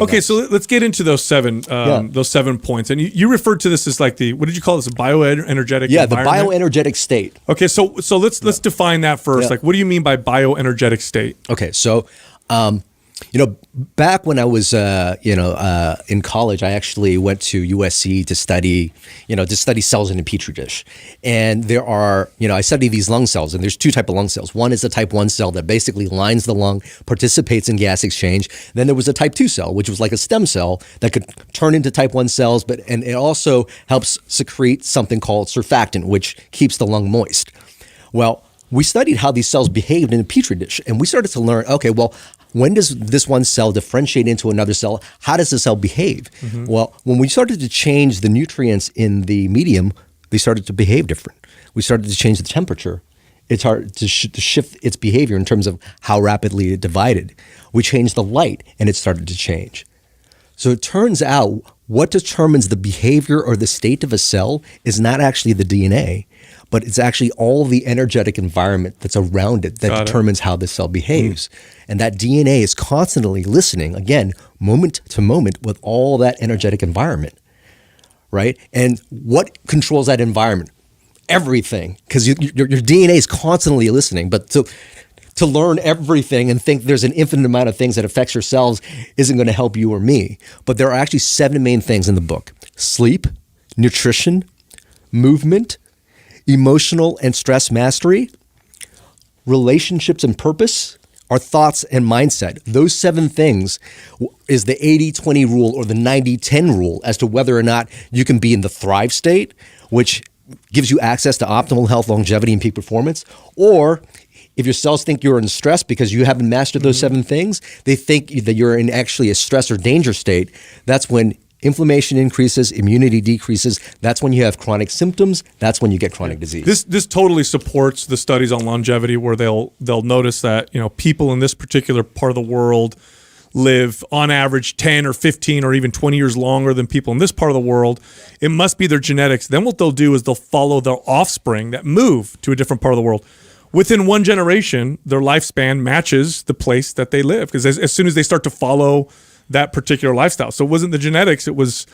Okay, nice. so let's get into those seven points. And you referred to this as like the, what did you call this? A bioenergetic Yeah, the environment? bioenergetic state. Okay, so let's define that first. Yeah. Like, what do you mean by bioenergetic state? Okay, so back when I was in college, I actually went to USC to study cells in a petri dish. And there are, I study these lung cells, and there's two types of lung cells. One is the type 1 cell that basically lines the lung, participates in gas exchange. Then there was a type 2 cell, which was like a stem cell that could turn into type 1 cells, and it also helps secrete something called surfactant, which keeps the lung moist. Well, we studied how these cells behaved in a petri dish, and we started to learn, okay, well, when does this one cell differentiate into another cell? How does the cell behave? Mm-hmm. Well, when we started to change the nutrients in the medium, they started to behave different. We started to change the temperature. It's hard to shift its behavior in terms of how rapidly it divided. We changed the light, and it started to change. So it turns out what determines the behavior or the state of a cell is not actually the DNA, but it's actually all the energetic environment that's around it that determines how the cell behaves. And that DNA is constantly listening, again, moment to moment with all that energetic environment, right? And what controls that environment? Everything, because your DNA is constantly listening. But to learn everything and think there's an infinite amount of things that affects your cells isn't going to help you or me. But there are actually 7 main things in the book: sleep, nutrition, movement, emotional and stress mastery, relationships and purpose, our thoughts and mindset. Those 7 things is the 80-20 rule or the 90-10 rule as to whether or not you can be in the thrive state, which gives you access to optimal health, longevity, and peak performance, or if your cells think you're in stress because you haven't mastered those 7 things, they think that you're in actually a stress or danger state. That's when inflammation increases, immunity decreases. That's when you have chronic symptoms. That's when you get chronic disease. This totally supports the studies on longevity, where they'll notice that people in this particular part of the world live on average 10 or 15 or even 20 years longer than people in this part of the world. It must be their genetics. Then what they'll do is they'll follow their offspring that move to a different part of the world. Within one generation, their lifespan matches the place that they live, because as soon as they start to follow that particular lifestyle. So it wasn't the genetics, it was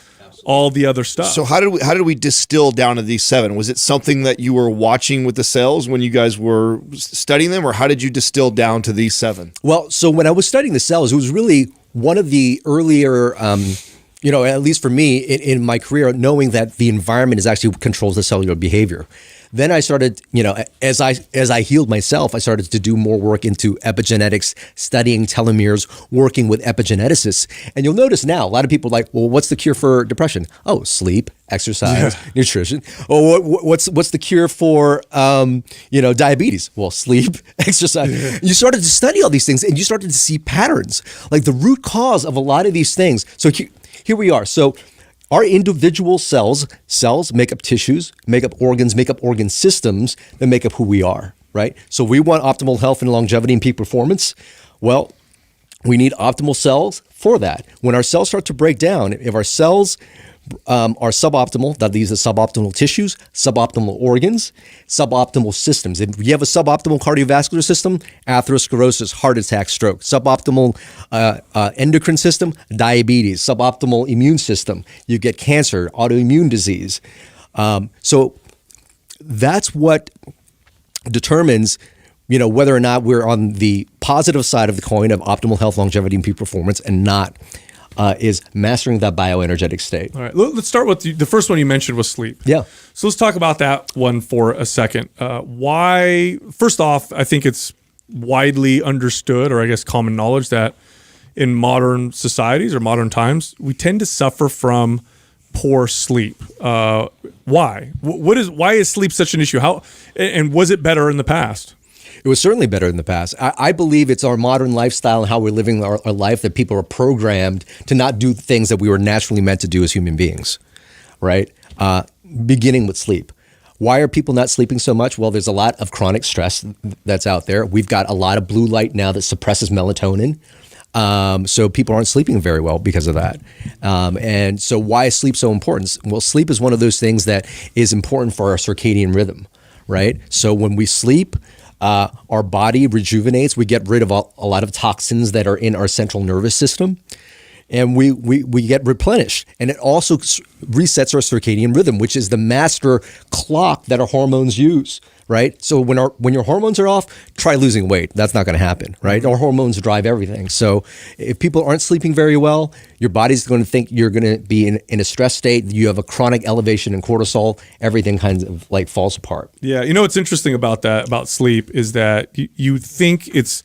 all the other stuff. So how did we distill down to these 7? Was it something that you were watching with the cells when you guys were studying them, or how did you distill down to these 7? Well, so when I was studying the cells, it was really one of the earlier, at least for me in my career, knowing that the environment is actually what controls the cellular behavior. Then I started, as I healed myself, I started to do more work into epigenetics, studying telomeres, working with epigeneticists. And you'll notice now, a lot of people are like, well, what's the cure for depression? Oh, sleep, exercise, nutrition. Oh, what's the cure for, diabetes? Well, sleep, exercise. Yeah. You started to study all these things, and you started to see patterns, like the root cause of a lot of these things. So here we are. So our individual cells make up tissues, make up organs, make up organ systems that make up who we are, right? So we want optimal health and longevity and peak performance. Well, we need optimal cells for that. When our cells start to break down, if our cells are suboptimal, that leads to suboptimal tissues, suboptimal organs, suboptimal systems. If you have a suboptimal cardiovascular system, atherosclerosis, heart attack, stroke. Suboptimal endocrine system, diabetes. Suboptimal immune system, you get cancer, autoimmune disease. So that's what determines whether or not we're on the positive side of the coin of optimal health, longevity, and peak performance, and not is mastering that bioenergetic state. All right, let's start with the first one you mentioned was sleep. Yeah. So let's talk about that one for a second. Why? First off, I think it's widely understood, or I guess common knowledge, that in modern societies or modern times, we tend to suffer from poor sleep. Why? Why is sleep such an issue? How, and was it better in the past? It was certainly better in the past. I believe it's our modern lifestyle and how we're living our life that people are programmed to not do things that we were naturally meant to do as human beings, right? Beginning with sleep. Why are people not sleeping so much? Well, there's a lot of chronic stress that's out there. We've got a lot of blue light now that suppresses melatonin. So people aren't sleeping very well because of that. And so why is sleep so important? Well, sleep is one of those things that is important for our circadian rhythm, right? So when we sleep, our body rejuvenates. We get rid of a lot of toxins that are in our central nervous system. and we get replenished. And it also resets our circadian rhythm, which is the master clock that our hormones use, right? So when your hormones are off, try losing weight. That's not going to happen, right? Our hormones drive everything. So if people aren't sleeping very well, your body's going to think you're going to be in a stress state. You have a chronic elevation in cortisol. Everything kind of like falls apart. Yeah, you know what's interesting about that, about sleep, is that you think it's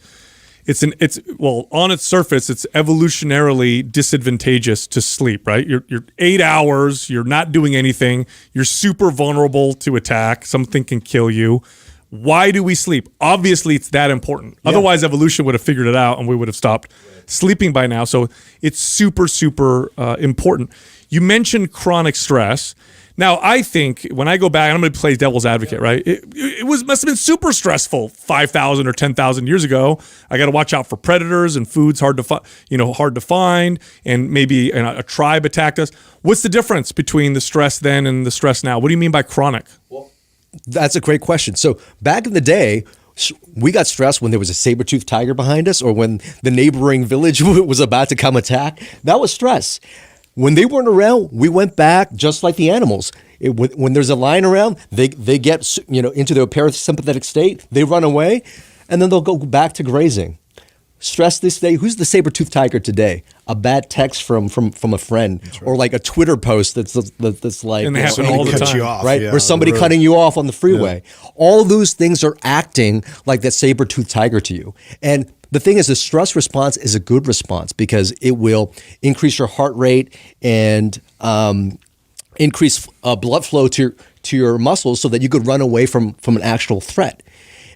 on its surface, it's evolutionarily disadvantageous to sleep, right? You're 8 hours, you're not doing anything, you're super vulnerable to attack, something can kill you. Why do we sleep? Obviously, it's that important. Yeah. Otherwise, evolution would have figured it out and we would have stopped sleeping by now. So it's super, super important. You mentioned chronic stress. Now, I think when I go back, I'm going to play devil's advocate, right? It must have been super stressful 5,000 or 10,000 years ago. I got to watch out for predators and food's hard to find, and maybe a tribe attacked us. What's the difference between the stress then and the stress now? What do you mean by chronic? Well, that's a great question. So back in the day, we got stressed when there was a saber-toothed tiger behind us, or when the neighboring village was about to come attack. That was stress. When they weren't around, we went back just like the animals. When there's a lion around, they get into their parasympathetic state. They run away, and then they'll go back to grazing. Stress this day. Who's the saber-toothed tiger today? A bad text from a friend, right. Or like a Twitter post that's like, and they happen all the time, right? Yeah, or somebody cutting you off on the freeway. Yeah. All those things are acting like that saber-toothed tiger to you. And the thing is, the stress response is a good response because it will increase your heart rate and increase blood flow to your muscles so that you could run away from an actual threat.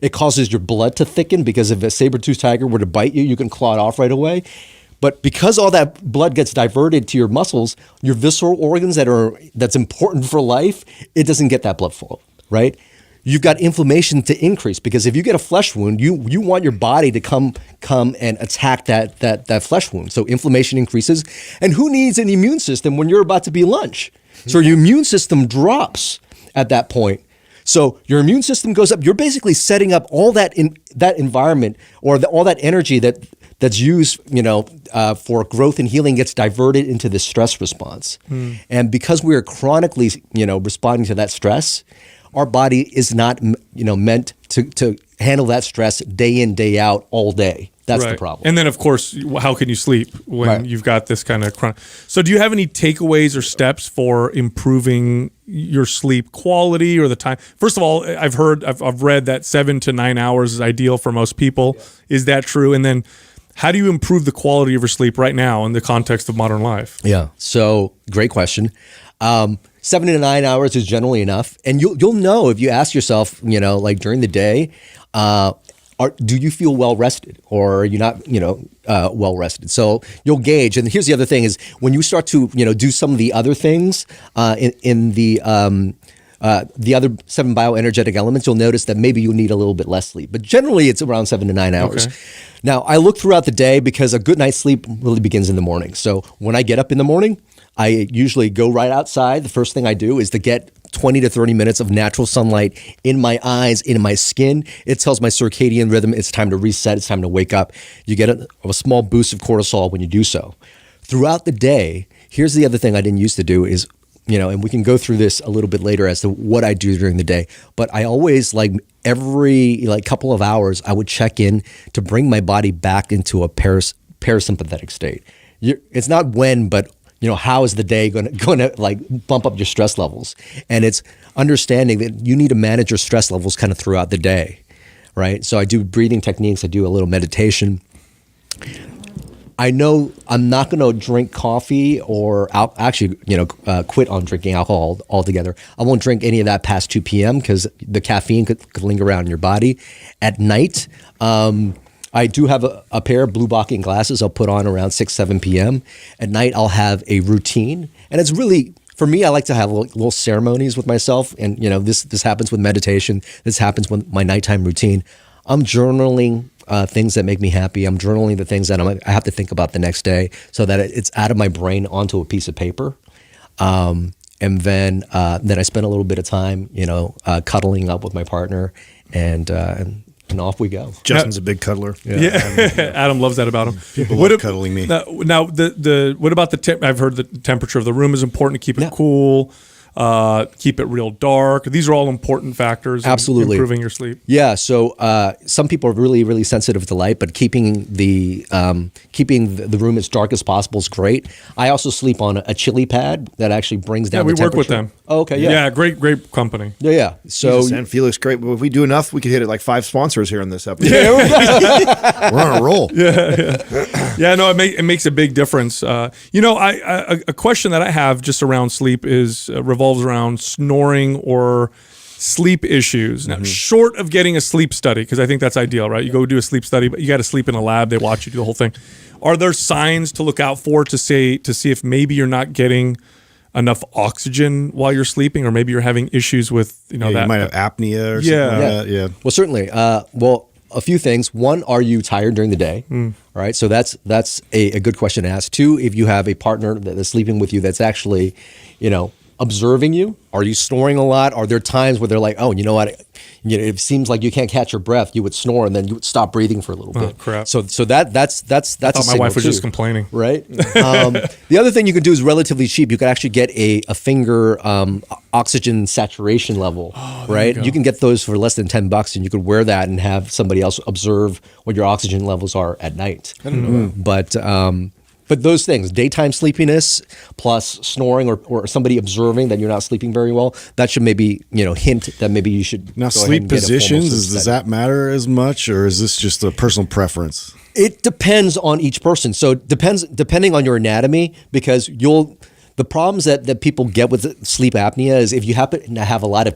It causes your blood to thicken because if a saber-toothed tiger were to bite you, you can claw it off right away. But because all that blood gets diverted to your muscles, your visceral organs that's important for life, it doesn't get that blood flow, right? You've got inflammation to increase because if you get a flesh wound, you want your body to come and attack that flesh wound. So inflammation increases. And who needs an immune system when you're about to be lunch? So your immune system drops at that point. So your immune system goes up. You're basically setting up all that that environment or all that energy that's used, for growth and healing gets diverted into the stress response. And because we are chronically, responding to that stress, our body is not, meant to handle that stress day in, day out, all day. That's right. The problem. And then, of course, how can you sleep when you've got this kind of chronic? So do you have any takeaways or steps for improving your sleep quality or the time? First of all, I've read that 7 to 9 hours is ideal for most people. Yeah. Is that true? And then how do you improve the quality of your sleep right now in the context of modern life? Yeah. So great question. 7 to 9 hours is generally enough. And you'll know if you ask yourself, like during the day, do you feel well rested or are you not, well rested? So you'll gauge. And here's the other thing is when you start to, do some of the other things in the other 7 bioenergetic elements, you'll notice that maybe you'll need a little bit less sleep. But generally it's around 7 to 9 hours. Okay. Now I look throughout the day because a good night's sleep really begins in the morning. So when I get up in the morning, I usually go right outside. The first thing I do is to get 20 to 30 minutes of natural sunlight in my eyes, in my skin. It tells my circadian rhythm it's time to reset, it's time to wake up. You get a small boost of cortisol when you do so. Throughout the day, here's the other thing I didn't used to do is, and we can go through this a little bit later as to what I do during the day, but I always every couple of hours, I would check in to bring my body back into a parasympathetic state. It's not when, but how is the day going to bump up your stress levels? And it's understanding that you need to manage your stress levels kind of throughout the day, right? So I do breathing techniques. I do a little meditation. I know I'm not going to drink coffee or quit on drinking alcohol altogether. I won't drink any of that past 2 p.m. because the caffeine could linger around in your body. At night, I do have a pair of blue blocking glasses I'll put on around 6, 7 p.m. At night, I'll have a routine. And it's really, for me, I like to have little ceremonies with myself. And, this happens with meditation. This happens with my nighttime routine. I'm journaling things that make me happy. I'm journaling the things that I have to think about the next day so that it's out of my brain onto a piece of paper. And then I spend a little bit of time, cuddling up with my partner and and off we go. Justin's a big cuddler. Yeah, Adam loves that about him. People love cuddling me. Now the what about the temp? I've heard the temperature of the room is important to keep it cool. Keep it real dark. These are all important factors. Absolutely. In improving your sleep. Yeah. So some people are really, really sensitive to light, but keeping the room as dark as possible is great. I also sleep on a chili pad that actually brings down. Yeah, we the work with temperature. them. Oh, okay. Yeah. Yeah. Great company. Yeah. So Jesus, and Felix, great. But if we do enough, we could hit it like 5 sponsors here in this episode. We're on a roll. Yeah. No, it makes a big difference. A question that I have just around sleep is revolves around snoring or sleep issues. Now, short of getting a sleep study, because I think that's ideal, right? You go do a sleep study, but you got to sleep in a lab. They watch you do the whole thing. Are there signs to look out for to see if maybe you're not getting enough oxygen while you're sleeping, or maybe you're having issues with that? You might have apnea or something like that. Yeah. Well, certainly. A few things. One, are you tired during the day? All right. So that's a good question to ask. 2, if you have a partner that is sleeping with you that's actually, observing you. Are you snoring a lot? Are there times where they're like, oh, you know what? It seems like you can't catch your breath. You would snore and then you would stop breathing for a little bit. Crap. So that's I thought my wife was just complaining. Right. The other thing you can do is relatively cheap. You can actually get a finger oxygen saturation level. Right. You can get those for less than $10, and you could wear that and have somebody else observe what your oxygen levels are at night. I don't know that. But those things, daytime sleepiness plus snoring or somebody observing that you're not sleeping very well, that should maybe, hint that maybe you should Now, go ahead sleep and get a formal positions, sleep does study. that matter as much, or is this just a personal preference? It depends on each person. So depending on your anatomy, because the problems that people get with sleep apnea is if you happen to have a lot of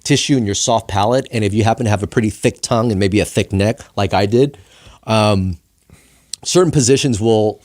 tissue in your soft palate, and if you happen to have a pretty thick tongue and maybe a thick neck like I did, certain positions will,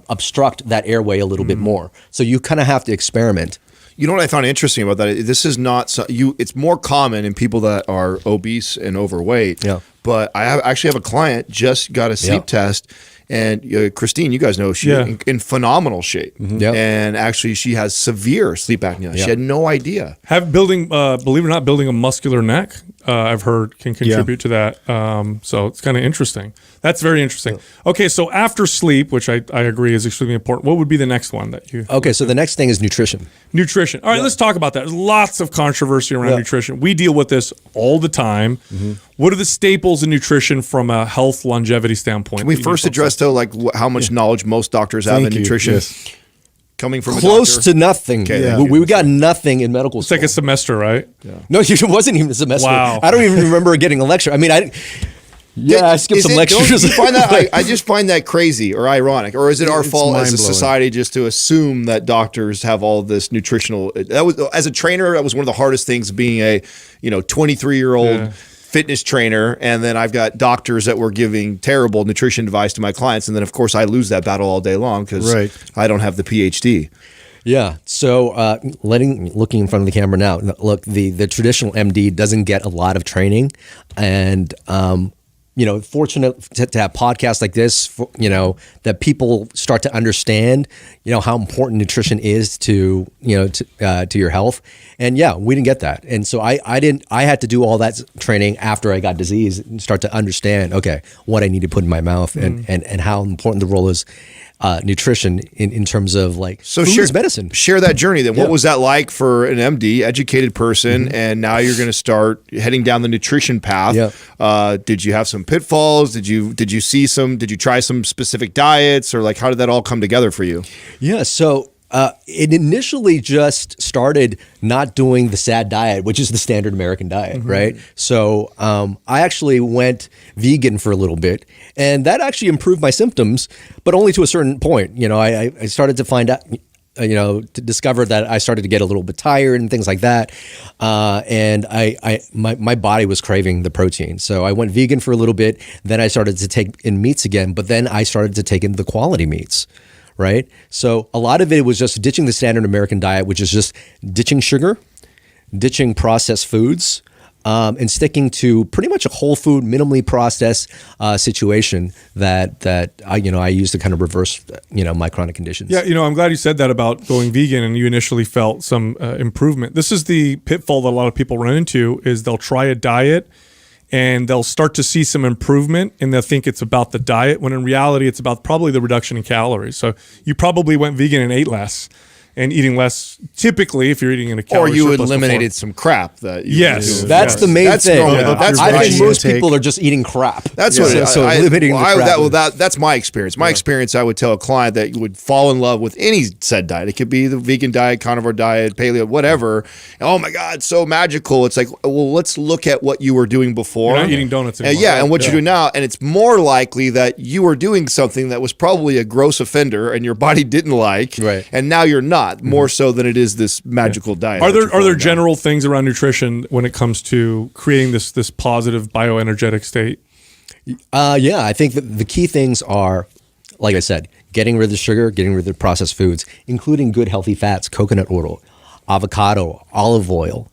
obstruct that airway a little bit more. So you kind of have to experiment. You know what I found interesting about that? This is not it's more common in people that are obese and overweight. Yeah. But I actually have a client just got a sleep test, and Christine, you guys know she's in phenomenal shape, Yep. and actually she has severe sleep apnea. She had no idea. Believe it or not, building a muscular neck, I've heard can contribute to that. So it's kind of interesting. That's very interesting. Okay, so after sleep, which I agree is extremely important, what would be the next one that you? Okay, so the next thing is nutrition. Nutrition. All right, let's talk about that. There's lots of controversy around nutrition. We deal with this all the time. What are the staples in nutrition from a health longevity standpoint? Can we first address though, like how much knowledge most doctors have in nutrition? Yes. Coming from Close a doctor? to nothing. Okay, We got nothing in medical It's school. like a semester, right? No, it wasn't even a semester. Wow. I don't even remember getting a lecture. I mean, I skipped some lectures. Don't you find that, I just find that crazy or ironic, or is it our fault as a mind-blowing. society just to assume that doctors have all this nutritional? That was, as a trainer, that was one of the hardest things, being a 23-year-old fitness trainer, and then I've got doctors that were giving terrible nutrition advice to my clients, and then of course I lose that battle all day long because I don't have the PhD. Yeah. So looking in front of the camera now, look, the traditional MD doesn't get a lot of training, and fortunate to have podcasts like this, that people start to understand, how important nutrition is to your health. And we didn't get that. And so I had to do all that training after I got disease and start to understand, what I need to put in my mouth and how important the role is. Nutrition in terms of food is medicine. Share that journey then. What was that like for an MD, educated person, and now you're going to start heading down the nutrition path? Did you have some pitfalls? Did you try some specific diets, or how did that all come together for you? Yeah. So it initially just started not doing the SAD diet, which is the standard American diet, right? So I actually went vegan for a little bit, and that actually improved my symptoms, but only to a certain point. I started to find out, to discover that I started to get a little bit tired and things like that, and my body was craving the protein. So I went vegan for a little bit. Then I started to take in meats again, but then I started to take in the quality meats. Right. So a lot of it was just ditching the standard American diet, which is just ditching sugar, ditching processed foods, and sticking to pretty much a whole food, minimally processed situation that I use to kind of reverse my chronic conditions. Yeah, I'm glad you said that about going vegan, and you initially felt some improvement. This is the pitfall that a lot of people run into: is they'll try a diet, and they'll start to see some improvement, and they'll think it's about the diet, when in reality it's about probably the reduction in calories. So you probably went vegan and ate less. And eating less, typically, if you're eating in a calorie or you surplus eliminated before. some crap that you Yes. That's the main That's thing. normal. Yeah. That's I think right. most people are just eating crap. That's what it is. So limiting the crap. That's my experience. My experience, I would tell a client that you would fall in love with any said diet. It could be the vegan diet, carnivore diet, paleo, whatever. And, oh my God, so magical. It's like, well, let's look at what you were doing before. You're not eating donuts anymore. And what you do now. And it's more likely that you were doing something that was probably a gross offender and your body didn't like. Right. And now you're not, more so than it is this magical diet. Are there general things around nutrition when it comes to creating this positive bioenergetic state? Yeah, I think that the key things are, like I said, getting rid of the sugar, getting rid of the processed foods, including good healthy fats, coconut oil, avocado, olive oil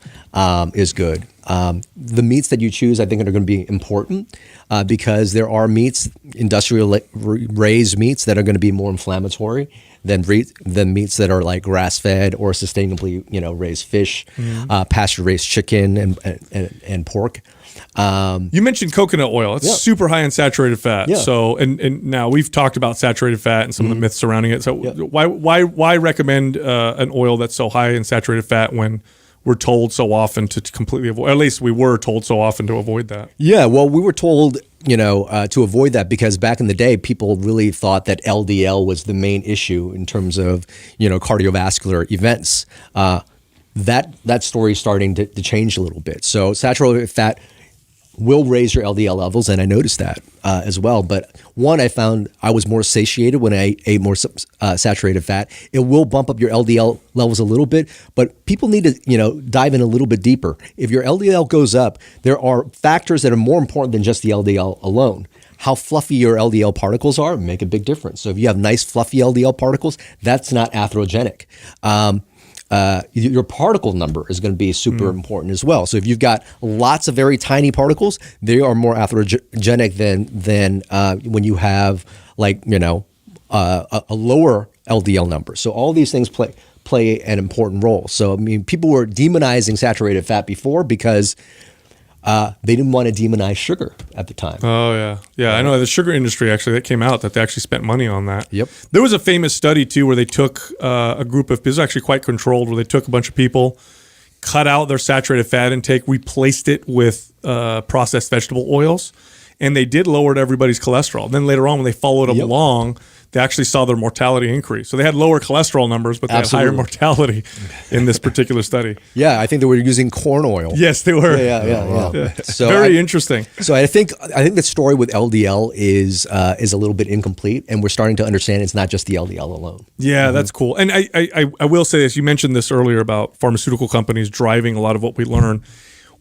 is good. The meats that you choose, I think, are going to be important because there are meats, industrial raised meats, that are going to be more inflammatory than meats that are like grass-fed or sustainably, raised fish, pasture-raised chicken and pork. You mentioned coconut oil. It's super high in saturated fat. Yeah. So, and now we've talked about saturated fat and some of the myths surrounding it. So, why recommend an oil that's so high in saturated fat when we're told so often to completely avoid? At least we were told so often to avoid that. Yeah, well, we were told, to avoid that because back in the day, people really thought that LDL was the main issue in terms of, cardiovascular events. That story is starting to change a little bit. So saturated fat will raise your LDL levels, and I noticed that as well. But one, I found I was more satiated when I ate more saturated fat. It will bump up your LDL levels a little bit, but people need to dive in a little bit deeper. If your LDL goes up, there are factors that are more important than just the LDL alone. How fluffy your LDL particles are make a big difference. So if you have nice fluffy LDL particles, that's not atherogenic. Your particle number is going to be super important as well. So if you've got lots of very tiny particles, they are more atherogenic than when you have a lower LDL number. So all these things play an important role. So I mean, people were demonizing saturated fat before because they didn't want to demonize sugar at the time. Oh, yeah. I know the sugar industry, actually, that came out that they actually spent money on that. Yep. There was a famous study, too, where they took a group of, this was actually quite controlled, where they took a bunch of people, cut out their saturated fat intake, replaced it with processed vegetable oils, and they did lower everybody's cholesterol. Then later on, when they followed them along, they actually saw their mortality increase. So they had lower cholesterol numbers, but they had higher mortality in this particular study. Yeah, I think they were using corn oil. Yes, they were. Yeah. So very interesting. So I think the story with LDL is a little bit incomplete, and we're starting to understand it's not just the LDL alone. Yeah, that's cool. And I will say this. You mentioned this earlier about pharmaceutical companies driving a lot of what we learn.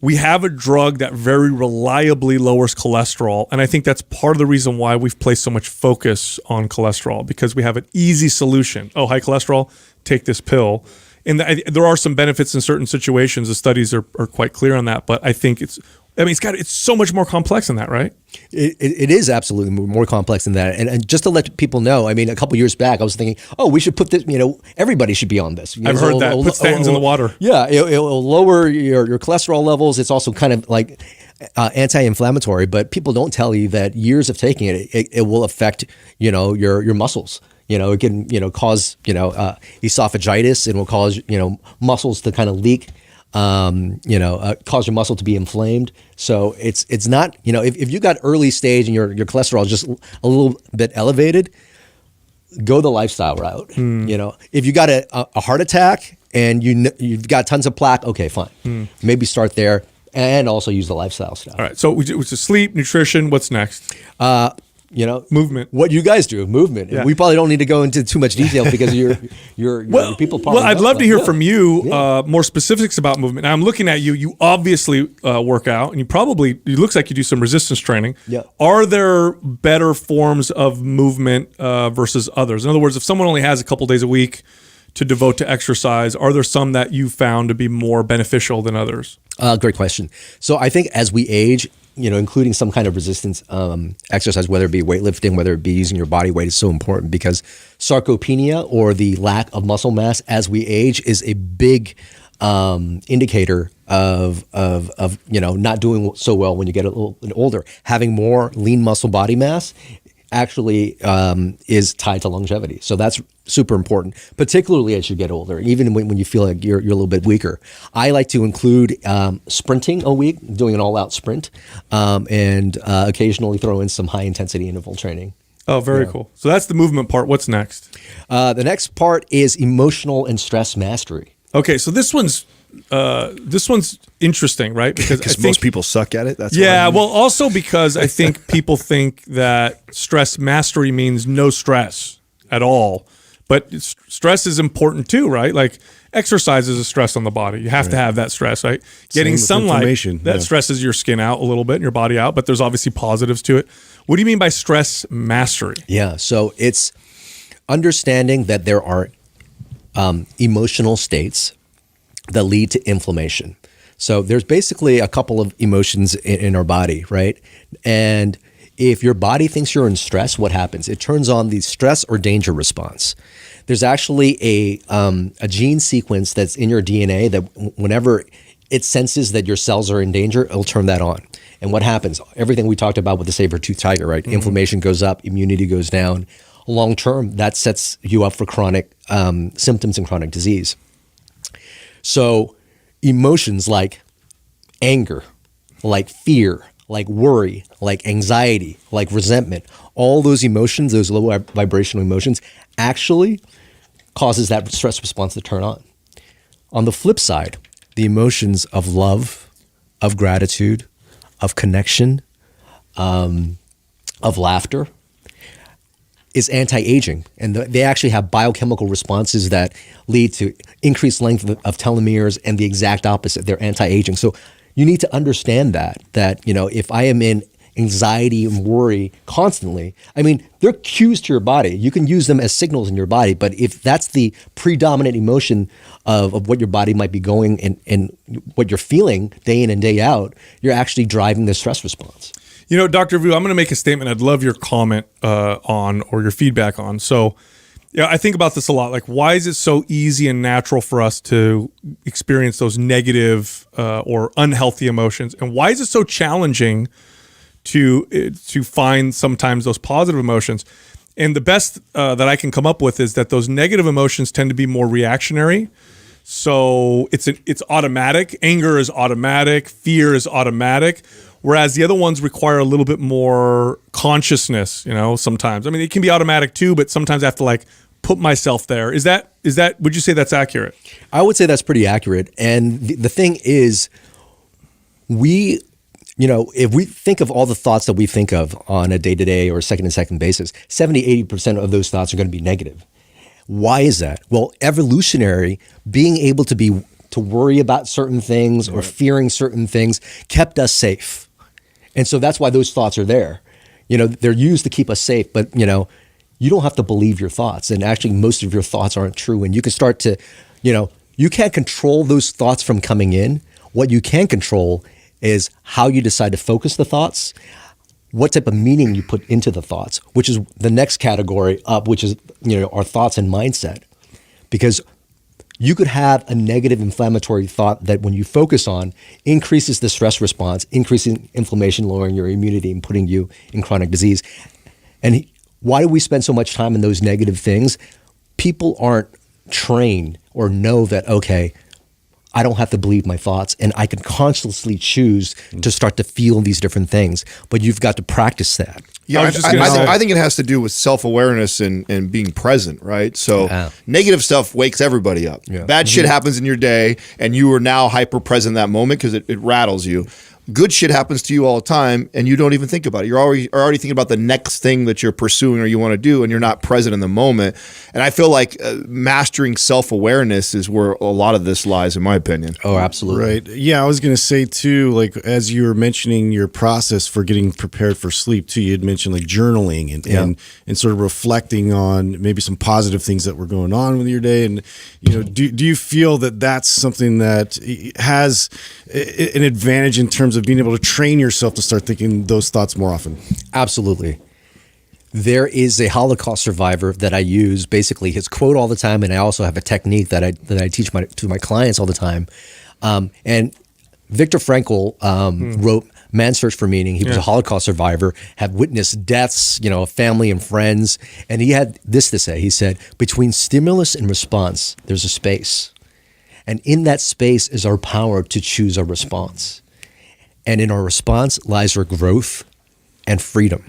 We have a drug that very reliably lowers cholesterol, and I think that's part of the reason why we've placed so much focus on cholesterol, because we have an easy solution. Oh, high cholesterol, take this pill. And there are some benefits in certain situations. The studies are quite clear on that, but I think it's so much more complex than that, right? It is absolutely more complex than that. And just to let people know, I mean, a couple years back, I was thinking, we should put this, everybody should be on this. I've heard that. Put statins in the water. Yeah, it'll lower your cholesterol levels. It's also kind of like anti-inflammatory, but people don't tell you that years of taking it will affect, your muscles. It can, cause, esophagitis. It will cause, muscles to kind of leak. Cause your muscle to be inflamed. So it's not, if you got early stage and your cholesterol is just a little bit elevated, go the lifestyle route. If you got a heart attack and you've got tons of plaque, okay, fine. Maybe start there and also use the lifestyle stuff. All right. So we sleep, nutrition. What's next? Movement. What you guys do, movement. Yeah. We probably don't need to go into too much detail because your people. Well, I'd love to hear from you more specifics about movement. Now, I'm looking at you. You obviously work out, and it looks like you do some resistance training. Yeah. Are there better forms of movement versus others? In other words, if someone only has a couple days a week to devote to exercise, are there some that you found to be more beneficial than others? Great question. So I think as we age, including some kind of resistance exercise, whether it be weightlifting, whether it be using your body weight, is so important because sarcopenia, or the lack of muscle mass as we age, is a big indicator of not doing so well when you get a little older. Having more lean muscle body mass actually is tied to longevity. So that's super important, particularly as you get older, even when you feel like you're a little bit weaker. I like to include sprinting a week, doing an all-out sprint, and occasionally throw in some high-intensity interval training. Oh, very cool. So that's the movement part. What's next? The next part is emotional and stress mastery. Okay, so this one's interesting, right? Because most people suck at it. That's yeah. Well, also because I think people think that stress mastery means no stress at all, but stress is important too, right? Like exercise is a stress on the body. You have to have that stress, right? Getting sunlight that stresses your skin out a little bit and your body out, but there's obviously positives to it. What do you mean by stress mastery? Yeah, so it's understanding that there are emotional states that lead to inflammation. So there's basically a couple of emotions in our body, right? And if your body thinks you're in stress, what happens? It turns on the stress or danger response. There's actually a gene sequence that's in your DNA that whenever it senses that your cells are in danger, it'll turn that on. And what happens? Everything we talked about with the saber-toothed tiger, right? Mm-hmm. Inflammation goes up, immunity goes down. Long term, that sets you up for chronic symptoms and chronic disease. So emotions like anger, like fear, like worry, like anxiety, like resentment, all those emotions, those low vibrational emotions, actually causes that stress response to turn on. On the flip side, the emotions of love, of gratitude, of connection, of laughter, is anti-aging, and they actually have biochemical responses that lead to increased length of telomeres, and the exact opposite, they're anti-aging. So you need to understand that if I am in anxiety and worry constantly, I mean, they're cues to your body. You can use them as signals in your body, but if that's the predominant emotion of what your body might be going and what you're feeling day in and day out, you're actually driving the stress response. You know, Dr. Vu, I'm going to make a statement I'd love your comment on or your feedback on. So, yeah, I think about this a lot. Like, why is it so easy and natural for us to experience those negative or unhealthy emotions? And why is it so challenging to find sometimes those positive emotions? And the best that I can come up with is that those negative emotions tend to be more reactionary. So it's automatic. Anger is automatic. Fear is automatic. Whereas the other ones require a little bit more consciousness, sometimes. I mean, it can be automatic too, but sometimes I have to like put myself there. Is that, would you say that's accurate? I would say that's pretty accurate. And the thing is, if we think of all the thoughts that we think of on a day-to-day or second basis, 70-80% of those thoughts are going to be negative. Why is that? Well, evolutionary, being able to worry about certain things or fearing certain things kept us safe. And so that's why those thoughts are there. They're used to keep us safe, but you don't have to believe your thoughts. And actually most of your thoughts aren't true. And you can start to, you can't control those thoughts from coming in. What you can control is how you decide to focus the thoughts, what type of meaning you put into the thoughts, which is the next category up, which is, our thoughts and mindset. Because you could have a negative inflammatory thought that when you focus on increases the stress response, increasing inflammation, lowering your immunity, and putting you in chronic disease. And why do we spend so much time in those negative things? People aren't trained or know that, okay, I don't have to believe my thoughts, and I can consciously choose to start to feel these different things. But you've got to practice that. Yeah, I think it has to do with self-awareness and being present, right? So negative stuff wakes everybody up. Yeah. Bad shit happens in your day, and you are now hyper-present in that moment because it rattles you. Good shit happens to you all the time, and you don't even think about it. You're already thinking about the next thing that you're pursuing or you want to do, and you're not present in the moment. And I feel like mastering self-awareness is where a lot of this lies, in my opinion. Oh, absolutely. Right. Yeah, I was going to say, too, like, as you were mentioning your process for getting prepared for sleep, too, you had mentioned, like, journaling and sort of reflecting on maybe some positive things that were going on with your day. And, do you feel that that's something that has an advantage in terms of being able to train yourself to start thinking those thoughts more often? Absolutely. There is a Holocaust survivor that I use, basically his quote all the time, and I also have a technique that I teach to my clients all the time. And Victor Frankl wrote Man's Search for Meaning. He was a Holocaust survivor, had witnessed deaths, of family and friends. And he had this to say. He said, between stimulus and response, there's a space. And in that space is our power to choose our response. And in our response lies our growth and freedom.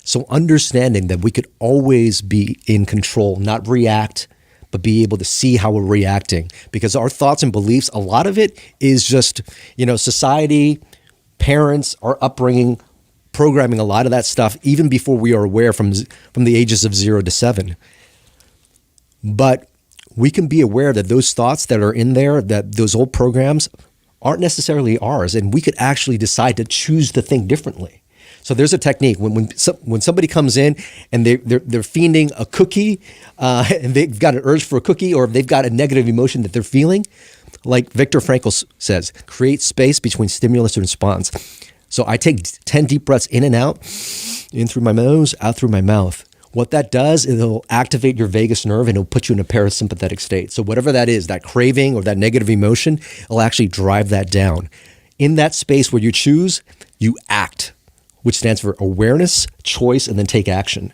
So understanding that we could always be in control, not react, but be able to see how we're reacting. Because our thoughts and beliefs, a lot of it is just, society, parents, our upbringing, programming a lot of that stuff, even before we are aware from the ages of 0 to 7. But we can be aware that those thoughts that are in there, that those old programs aren't necessarily ours. And we could actually decide to choose to think differently. So there's a technique when somebody comes in and they're fiending a cookie and they've got an urge for a cookie, or they've got a negative emotion that they're feeling, like Viktor Frankl says, create space between stimulus and response. So I take 10 deep breaths in and out, in through my nose, out through my mouth. What that does is it'll activate your vagus nerve and it'll put you in a parasympathetic state. So whatever that is, that craving or that negative emotion, it'll actually drive that down. In that space where you choose, you act, which stands for awareness, choice, and then take action.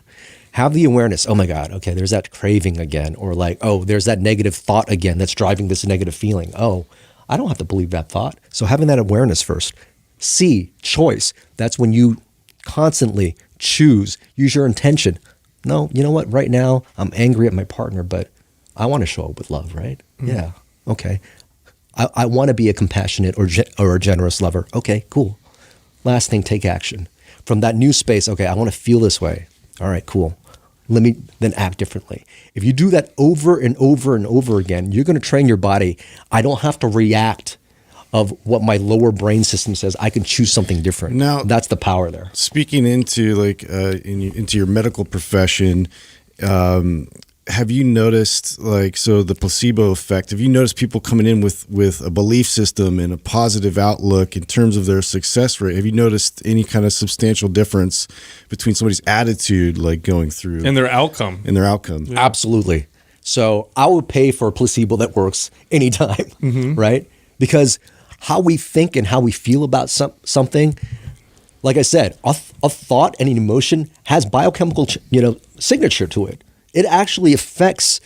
Have the awareness, oh my God, okay, there's that craving again. Or like, oh, there's that negative thought again that's driving this negative feeling. Oh, I don't have to believe that thought. So having that awareness first. C, choice. That's when you constantly choose, use your intention. No, you know what, right now I'm angry at my partner, but I want to show up with love, right? Mm-hmm. Yeah, okay. I want to be a compassionate or a generous lover. Okay, cool. Last thing, take action. From that new space, okay, I want to feel this way. All right, cool. Let me then act differently. If you do that over and over and over again, you're going to train your body. I don't have to react of what my lower brain system says. I can choose something different. Now, that's the power there. Speaking into into your medical profession, have you noticed the placebo effect? Have you noticed people coming in with a belief system and a positive outlook in terms of their success rate? Have you noticed any kind of substantial difference between somebody's attitude, going through and their outcome? Yeah. Absolutely. So I would pay for a placebo that works anytime, right? Because how we think and how we feel about something, like I said, a thought and an emotion has biochemical, signature to it. It actually affects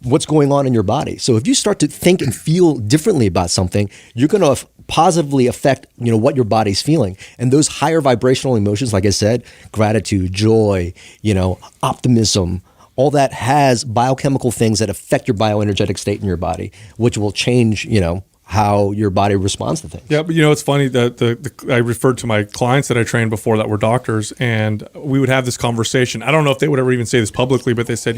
what's going on in your body. So if you start to think and feel differently about something, you're going to positively affect, what your body's feeling. And those higher vibrational emotions, like I said, gratitude, joy, optimism, all that has biochemical things that affect your bioenergetic state in your body, which will change, how your body responds to things. Yeah, but it's funny that I referred to my clients that I trained before that were doctors, and we would have this conversation. I don't know if they would ever even say this publicly, but they said,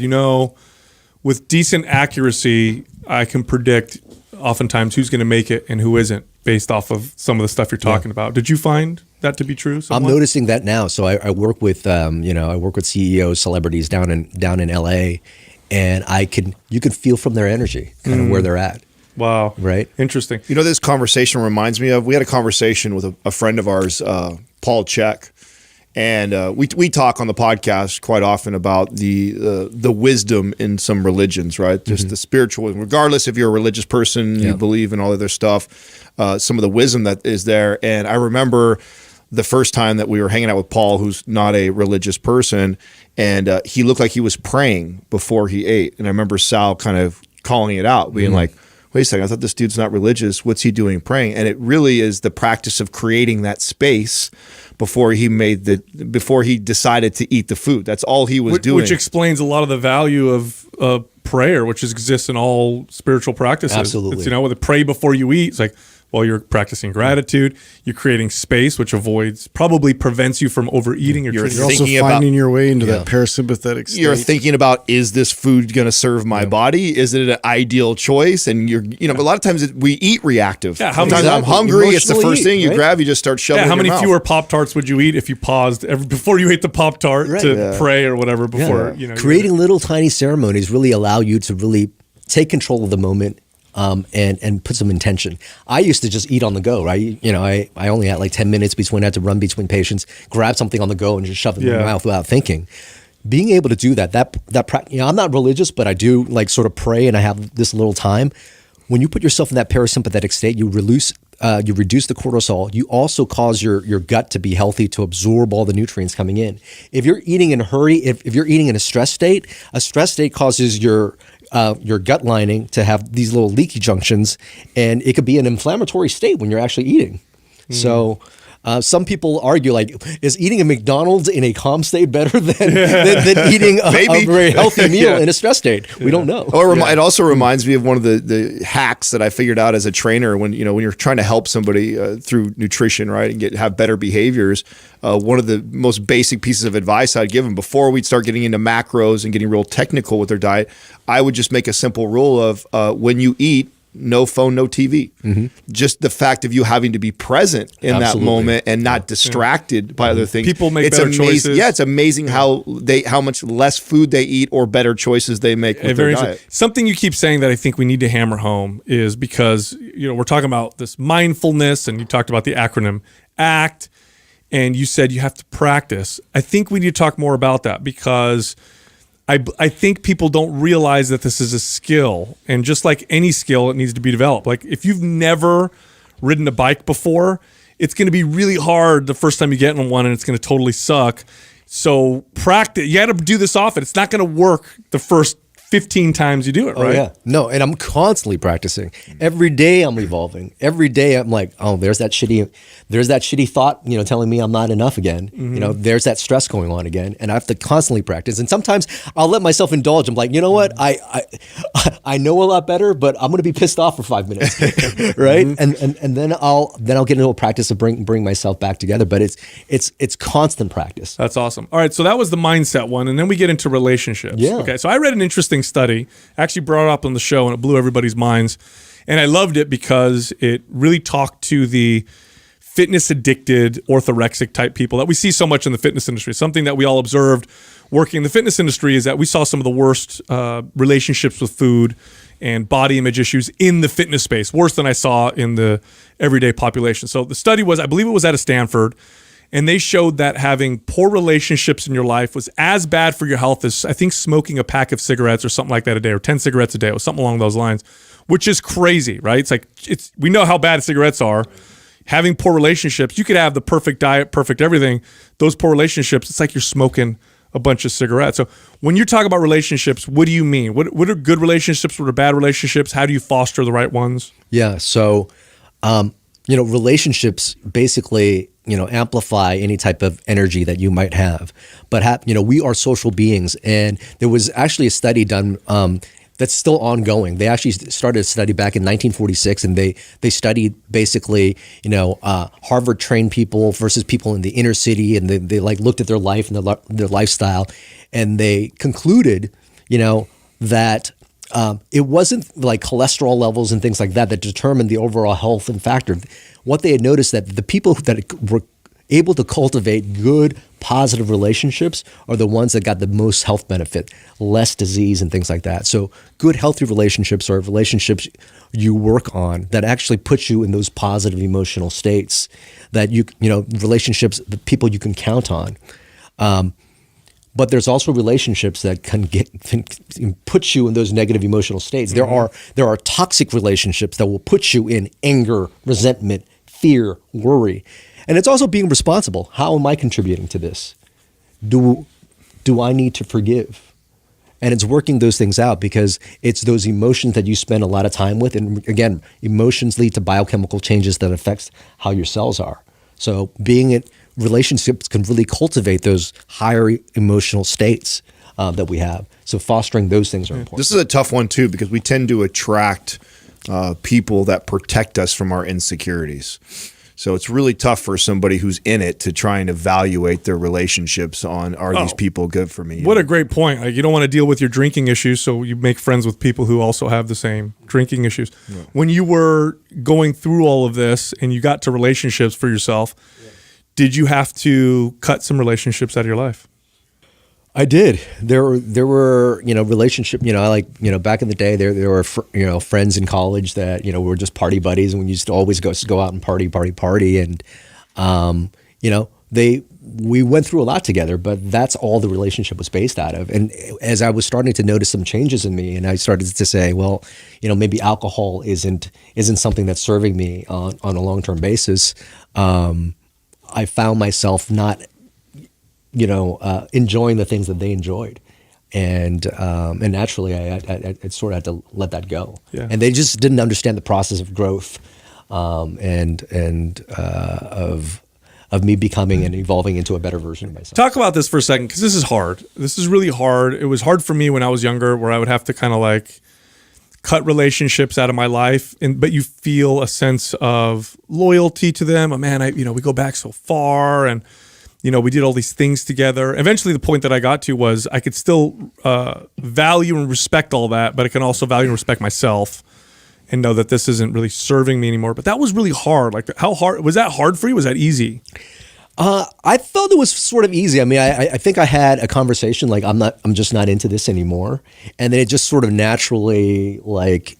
with decent accuracy, I can predict oftentimes who's going to make it and who isn't based off of some of the stuff you're talking about. Did you find that to be true? I'm noticing that now. So I work with, I work with CEOs, celebrities down in LA, and you can feel from their energy kind of where they're at. Wow. Right. Interesting. This conversation reminds me of, we had a conversation with a friend of ours, Paul Check. And we talk on the podcast quite often about the wisdom in some religions, right? Just the spiritual, regardless if you're a religious person, you believe in all of their stuff, some of the wisdom that is there. And I remember the first time that we were hanging out with Paul, who's not a religious person, and he looked like he was praying before he ate. And I remember Sal kind of calling it out, being like, wait a second, I thought this dude's not religious. What's he doing praying? And it really is the practice of creating that space before he decided to eat the food. That's all he was doing. Which explains a lot of the value of prayer, which exists in all spiritual practices. Absolutely. It's, whether pray before you eat, it's like, well, you're practicing gratitude. You're creating space, which probably prevents you from overeating. You're also finding your way into that parasympathetic state. You're thinking about, is this food going to serve my body? Is it an ideal choice? And but a lot of times we eat reactive. Yeah, sometimes I'm hungry. It's the first thing you grab. You just start shoving. How many mouth. fewer Pop-Tarts would you eat if you paused before you ate the Pop-Tart to pray or whatever? Before creating little tiny ceremonies really allow you to really take control of the moment. And put some intention. I used to just eat on the go, right? I only had 10 minutes between I had to run between patients, grab something on the go and just shove it in my mouth without thinking. Being able to do that I'm not religious, but I do sort of pray and I have this little time. When you put yourself in that parasympathetic state, you release you reduce the cortisol. You also cause your gut to be healthy, to absorb all the nutrients coming in. If you're eating in a hurry, if you're eating in a stress state causes your gut lining to have these little leaky junctions, and it could be an inflammatory state when you're actually eating. So some people argue, like, is eating a McDonald's in a calm state better than eating a very healthy meal in a stress state? We don't know. It also reminds me of one of the hacks that I figured out as a trainer when you're trying to help somebody through nutrition, right, and have better behaviors. One of the most basic pieces of advice I'd give them before we'd start getting into macros and getting real technical with their diet, I would just make a simple rule of when you eat, no phone, no TV. Just the fact of you having to be present in that moment and not distracted by other things. People make better choices. Yeah, it's amazing how much less food they eat or better choices they make with their diet. Something you keep saying that I think we need to hammer home is because we're talking about this mindfulness, and you talked about the acronym ACT, and you said you have to practice. I think we need to talk more about that because I think people don't realize that this is a skill, and just like any skill, it needs to be developed. Like if you've never ridden a bike before, it's going to be really hard the first time you get in one, and it's going to totally suck. So practice. You got to do this often. It's not going to work the first 15 times you do it, right? Oh, yeah. No, and I'm constantly practicing. Every day I'm evolving. Every day I'm like, oh, there's that shitty thought, telling me I'm not enough again. There's that stress going on again. And I have to constantly practice. And sometimes I'll let myself indulge. I'm like, you know what? I know a lot better, but I'm going to be pissed off for 5 minutes. Right? And then I'll get into a practice of bring myself back together. But it's constant practice. That's awesome. All right. So that was the mindset one. And then we get into relationships. Yeah. Okay. So I read an interesting study, actually brought it up on the show, and it blew everybody's minds. And I loved it because it really talked to the fitness addicted, orthorexic type people that we see so much in the fitness industry. Something that we all observed working in the fitness industry is that we saw some of the worst relationships with food and body image issues in the fitness space, worse than I saw in the everyday population. So the study was, I believe it was out of Stanford, and they showed that having poor relationships in your life was as bad for your health as, I think, smoking a pack of cigarettes or something like that a day, or 10 cigarettes a day, or something along those lines, which is crazy, right? We know how bad cigarettes are. Having poor relationships, you could have the perfect diet, perfect everything. Those poor relationships, it's like you're smoking a bunch of cigarettes. So when you talk about relationships, what do you mean? What are good relationships? What are bad relationships? How do you foster the right ones? Yeah. So, relationships basically, amplify any type of energy that you might have. But, we are social beings. And there was actually a study done that's still ongoing. They actually started a study back in 1946, and they studied basically, Harvard-trained people versus people in the inner city, and they looked at their life and their lifestyle, and they concluded, that it wasn't like cholesterol levels and things like that determined the overall health and factor. What they had noticed that the people that were able to cultivate good, positive relationships are the ones that got the most health benefit, less disease and things like that. So good, healthy relationships are relationships you work on that actually put you in those positive emotional states that relationships, the people you can count on. But there's also relationships that can put you in those negative emotional states. Mm-hmm. There are toxic relationships that will put you in anger, resentment, fear, worry. And it's also being responsible. How am I contributing to this? Do I need to forgive? And it's working those things out because it's those emotions that you spend a lot of time with. And again, emotions lead to biochemical changes that affects how your cells are. So being in relationships can really cultivate those higher emotional states that we have. So fostering those things are important. This is a tough one too, because we tend to attract people that protect us from our insecurities. So it's really tough for somebody who's in it to try and evaluate their relationships on, are these people good for me? What a great point. Like, you don't want to deal with your drinking issues, so you make friends with people who also have the same drinking issues. Yeah. When you were going through all of this and you got to relationships for yourself, did you have to cut some relationships out of your life? I did. There were relationship. Back in the day, there were friends in college that were just party buddies, and we used to always go out and party, and they we went through a lot together, but that's all the relationship was based out of. And as I was starting to notice some changes in me, and I started to say, well, maybe alcohol isn't something that's serving me on a long-term basis. I found myself not, enjoying the things that they enjoyed. And naturally, I sort of had to let that go. Yeah. And they just didn't understand the process of growth, of me becoming and evolving into a better version of myself. Talk about this for a second, because this is hard. This is really hard. It was hard for me when I was younger, where I would have to kind of like cut relationships out of my life, but you feel a sense of loyalty to them. Oh man, we go back so far, and we did all these things together. Eventually, the point that I got to was I could still value and respect all that, but I can also value and respect myself, and know that this isn't really serving me anymore. But that was really hard. Like, how hard was that? Hard for you? Was that easy? I felt it was sort of easy. I mean, I think I had a conversation like, I'm just not into this anymore. And then it just sort of naturally, like,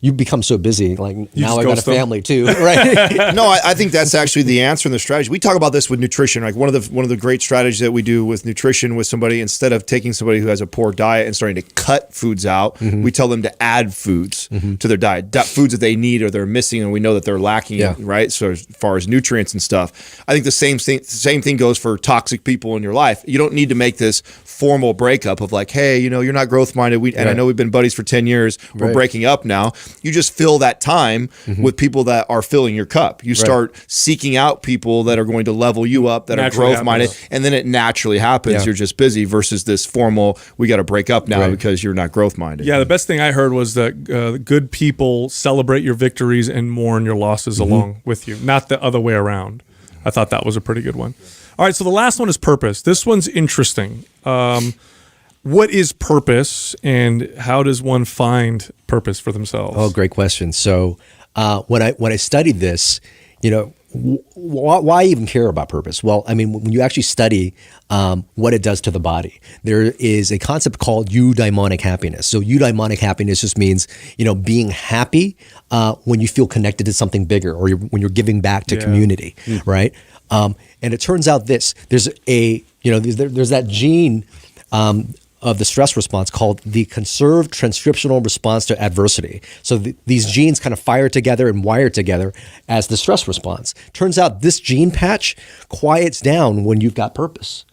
you become so busy. Like, now I got a family too, right? No, I think that's actually the answer in the strategy. We talk about this with nutrition. Like one of the great strategies that we do with nutrition with somebody, instead of taking somebody who has a poor diet and starting to cut foods out, we tell them to add foods to their diet, foods that they need or they're missing, and we know that they're lacking, right? So as far as nutrients and stuff, I think the same thing goes for toxic people in your life. You don't need to make this formal breakup of like, hey, you're not growth minded. And I know we've been buddies for 10 years. We're breaking up now. You just fill that time with people that are filling your cup. You start seeking out people that are going to level you up, that Naturally are growth minded, and then it naturally happens. Yeah. You're just busy versus this formal, we got to break up now because you're not growth minded. Yeah, the best thing I heard was that good people celebrate your victories and mourn your losses along with you, not the other way around. I thought that was a pretty good one. All right, so the last one is purpose. This one's interesting. What is purpose, and how does one find purpose for themselves? Oh, great question. So when I studied this, why even care about purpose? Well, I mean, when you actually study what it does to the body, there is a concept called eudaimonic happiness. So eudaimonic happiness just means, being happy when you feel connected to something bigger, or when you're giving back to community, right? And it turns out there's that gene of the stress response called the conserved transcriptional response to adversity. So these genes kind of fire together and wire together as the stress response. Turns out this gene patch quiets down when you've got purpose.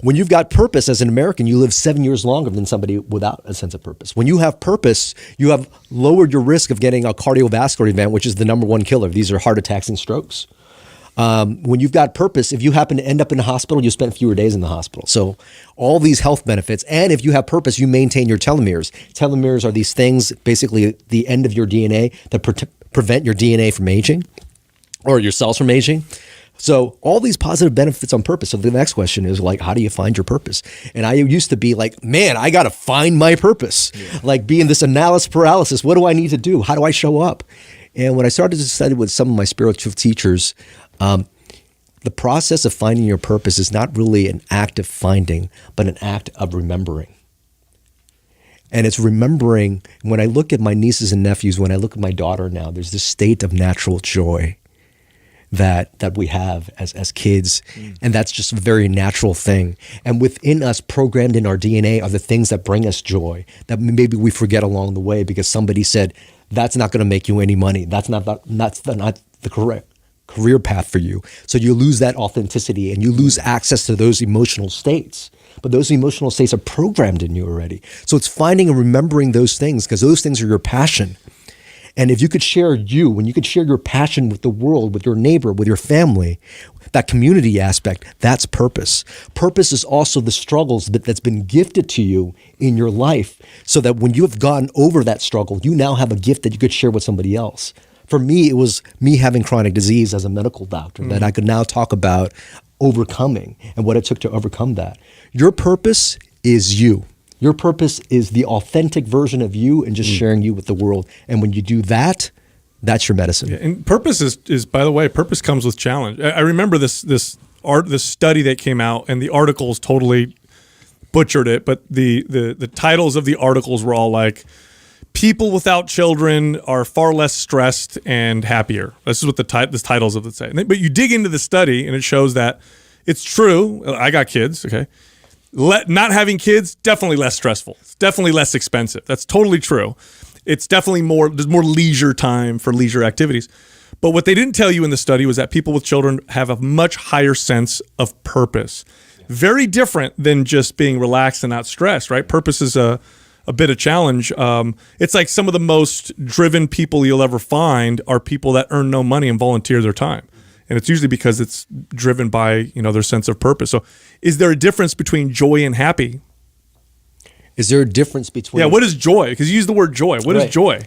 When you've got purpose, as an American, you live 7 years longer than somebody without a sense of purpose. When you have purpose, you have lowered your risk of getting a cardiovascular event, which is the number one killer. These are heart attacks and strokes. When you've got purpose, if you happen to end up in a hospital, you spend fewer days in the hospital. So all these health benefits, and if you have purpose, you maintain your telomeres. Telomeres are these things, basically the end of your DNA, that prevent your DNA from aging, or your cells from aging. So all these positive benefits on purpose. So the next question is like, how do you find your purpose? And I used to be like, man, I got to find my purpose. Like being this analysis paralysis. What do I need to do? How do I show up? And when I started to study with some of my spiritual teachers, the process of finding your purpose is not really an act of finding, but an act of remembering. And it's remembering. When I look at my nieces and nephews, when I look at my daughter now, there's this state of natural joy that we have as kids. And that's just a very natural thing. And within us, programmed in our DNA, are the things that bring us joy that maybe we forget along the way because somebody said, that's not going to make you any money. That's not the correct career path for you. So you lose that authenticity and you lose access to those emotional states. But those emotional states are programmed in you already. So it's finding and remembering those things, because those things are your passion. And if you could share when you could share your passion with the world, with your neighbor, with your family, that community aspect, that's purpose. Purpose is also the struggles that's been gifted to you in your life, so that when you have gone over that struggle, you now have a gift that you could share with somebody else. For me, it was me having chronic disease as a medical doctor that I could now talk about overcoming and what it took to overcome that. Your purpose is you. Your purpose is the authentic version of you and just sharing you with the world. And when you do that, that's your medicine. Yeah, and purpose is, by the way, purpose comes with challenge. I remember this study that came out, and the articles totally butchered it, but the titles of the articles were all like, people without children are far less stressed and happier. This is what the titles of it say. But you dig into the study, and it shows that it's true. I got kids. Okay. Not having kids, definitely less stressful. It's definitely less expensive. That's totally true. It's definitely there's more leisure time for leisure activities. But what they didn't tell you in the study was that people with children have a much higher sense of purpose. Very different than just being relaxed and not stressed, right? Purpose is a bit of challenge. It's like some of the most driven people you'll ever find are people that earn no money and volunteer their time. And it's usually because it's driven by, their sense of purpose. So is there a difference between joy and happy? Is there a difference between? Yeah, what is joy? Because you use the word joy. What is Right. joy?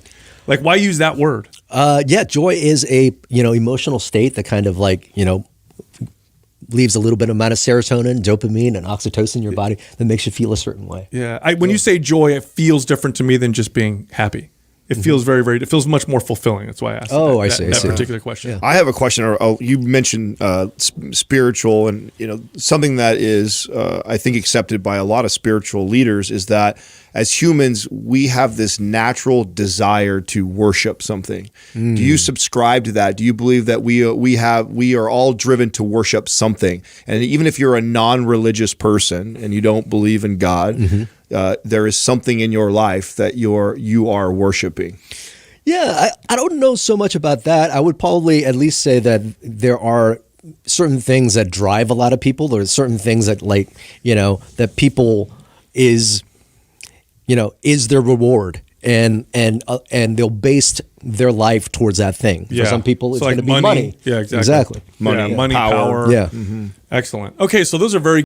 Like, why use that word? Joy is a emotional state that kind of leaves a little bit amount of serotonin, dopamine, and oxytocin in your body that makes you feel a certain way. Yeah, when you say joy, it feels different to me than just being happy. It feels very, very. It feels much more fulfilling. That's why I asked. I see. That particular question. Yeah. I have a question. You mentioned spiritual, and something that is, I think, accepted by a lot of spiritual leaders is that as humans, we have this natural desire to worship something. Do you subscribe to that? Do you believe that we are all driven to worship something? And even if you're a non-religious person and you don't believe in God, there is something in your life that you are worshiping. Yeah, I don't know so much about that. I would probably at least say that there are certain things that drive a lot of people. There are certain things that that people is their reward, and they'll base their life towards that thing. Yeah. For some people, it's So like going to be money. Yeah, exactly. Money, Money, power. Yeah. Excellent. Okay, so those are very